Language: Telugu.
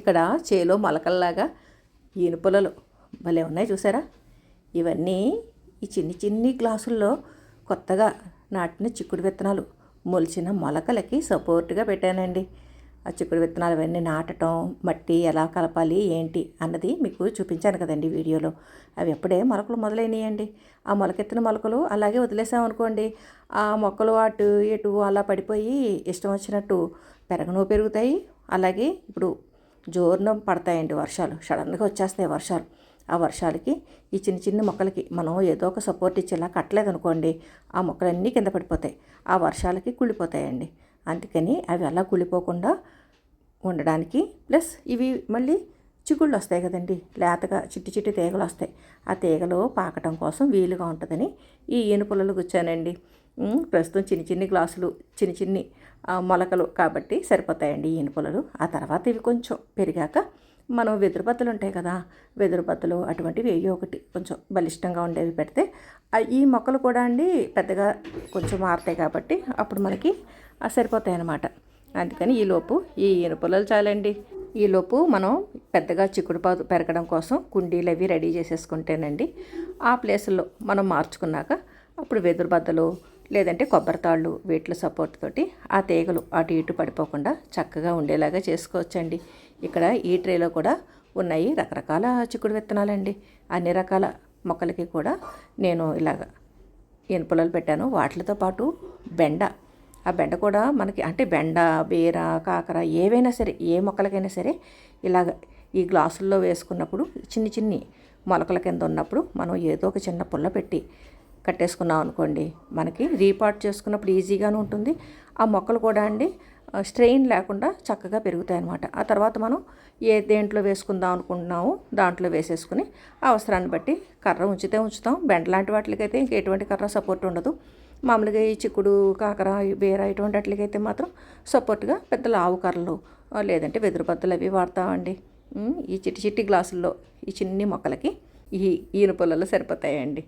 ఇక్కడ చేలో మొలకల్లాగా ఈను పొలలు భలే ఉన్నాయి చూసారా. ఇవన్నీ ఈ చిన్ని చిన్ని గ్లాసుల్లో కొత్తగా నాటిన చిక్కుడు విత్తనాలు మొలిచిన మొలకలకి సపోర్ట్గా పెట్టానండి. ఆ చిక్కుడు విత్తనాలు అవన్నీ నాటడం, మట్టి ఎలా కలపాలి ఏంటి అన్నది మీకు చూపించాను కదండి వీడియోలో. అవి ఎప్పుడే మొలకలు మొదలైనయండి. ఆ మొలకెత్తిన మొలకలు అలాగే వదిలేసామనుకోండి, ఆ మొక్కలు అటు ఇటు అలా పడిపోయి ఇష్టం వచ్చినట్టు పెరుగుతాయి. అలాగే ఇప్పుడు జోరున పడతాయండి వర్షాలు, సడన్గా వచ్చేస్తాయి వర్షాలు. ఆ వర్షాలకి ఈ చిన్న చిన్న మొక్కలకి మనం ఏదో ఒక సపోర్ట్ ఇచ్చేలా కట్టలేదనుకోండి, ఆ మొక్కలన్నీ కింద పడిపోతాయి, ఆ వర్షాలకి కుళ్ళిపోతాయండి. అందుకని అవి అలా కుళ్ళిపోకుండా ఉండడానికి, ప్లస్ ఇవి మళ్ళీ చిగుళ్ళు వస్తాయి కదండి, లేతగా చిట్టి చిట్టి తీగలు వస్తాయి. ఆ తీగలు పాకటం కోసం వీలుగా ఉంటుందని ఈ ఈనుపుల్లలు గుచ్చానండి. ప్రస్తుతం చిన్ని చిన్ని గ్లాసులు, చిన్ని చిన్ని మొలకలు కాబట్టి సరిపోతాయండి ఈ ఈనుపుల్లలు. ఆ తర్వాత ఇవి కొంచెం పెరిగాక మనం వెదురు బద్దలు ఉంటాయి కదా, వెదురు బద్దలు అటువంటివి ఏయో ఒకటి కొంచెం బలిష్టంగా ఉండేవి పెడితే ఈ మొక్కలు కూడా అండి పెద్దగా కొంచెం మారుతాయి కాబట్టి అప్పుడు మనకి సరిపోతాయి అన్నమాట. అందుకని ఈలోపు ఈ ఈనుపుల్లలు చాలండి. ఈలోపు మనం పెద్దగా చిక్కుడు పాదు పెరగడం కోసం కుండీలు అవి రెడీ చేసేసుకుంటేనండి, ఆ ప్లేసుల్లో మనం మార్చుకున్నాక అప్పుడు వెదురు బద్దలు లేదంటే కొబ్బరి తాళ్ళు వీటి సపోర్ట్ తోటి ఆ తీగలు అటు ఇటు పడిపోకుండా చక్కగా ఉండేలాగా చేసుకోవచ్చండి. ఇక్కడ ఈ ట్రేలో కూడా ఉన్నాయి రకరకాల చిక్కుడు విత్తనాలండి. అన్ని రకాల మొక్కలకి కూడా నేను ఇలాగ ఈనుపుల్లలు పెట్టాను. వాటితో పాటు బెండ, ఆ బెండ కూడా మనకి అంటే బెండ, బీర, కాకర ఏవైనా సరే, ఏ మొక్కలకైనా సరే ఇలాగ ఈ గ్లాసుల్లో వేసుకున్నప్పుడు చిన్ని చిన్ని మొలకల కింద ఉన్నప్పుడు మనం ఏదో ఒక చిన్న పుల్ల పెట్టి కట్టేసుకున్నాం అనుకోండి, మనకి రీపాట్ చేసుకున్నప్పుడు ఈజీగానే ఉంటుంది. ఆ మొక్కలు కూడా అండి స్ట్రెయిన్ లేకుండా చక్కగా పెరుగుతాయి అన్నమాట. ఆ తర్వాత మనం దేంట్లో వేసుకుందాం అనుకుంటున్నామో దాంట్లో వేసేసుకుని అవసరాన్ని బట్టి కర్ర ఉంచుతాం. బెండ లాంటి వాటికైతే ఇంక ఎటువంటి కర్ర సపోర్ట్ ఉండదు. మామూలుగా ఈ చిక్కుడు, కాకర, బీర ఇటువంటి వాటికైతే మాత్రం సపోర్ట్గా పెద్ద లావు కర్రలు లేదంటే వెదురు బద్దలు అవి వాడతామండి. ఈ చిట్టి చిట్టి గ్లాసుల్లో ఈ చిన్ని మొక్కలకి ఈ ఈనుపుల్లలు సరిపోతాయండి.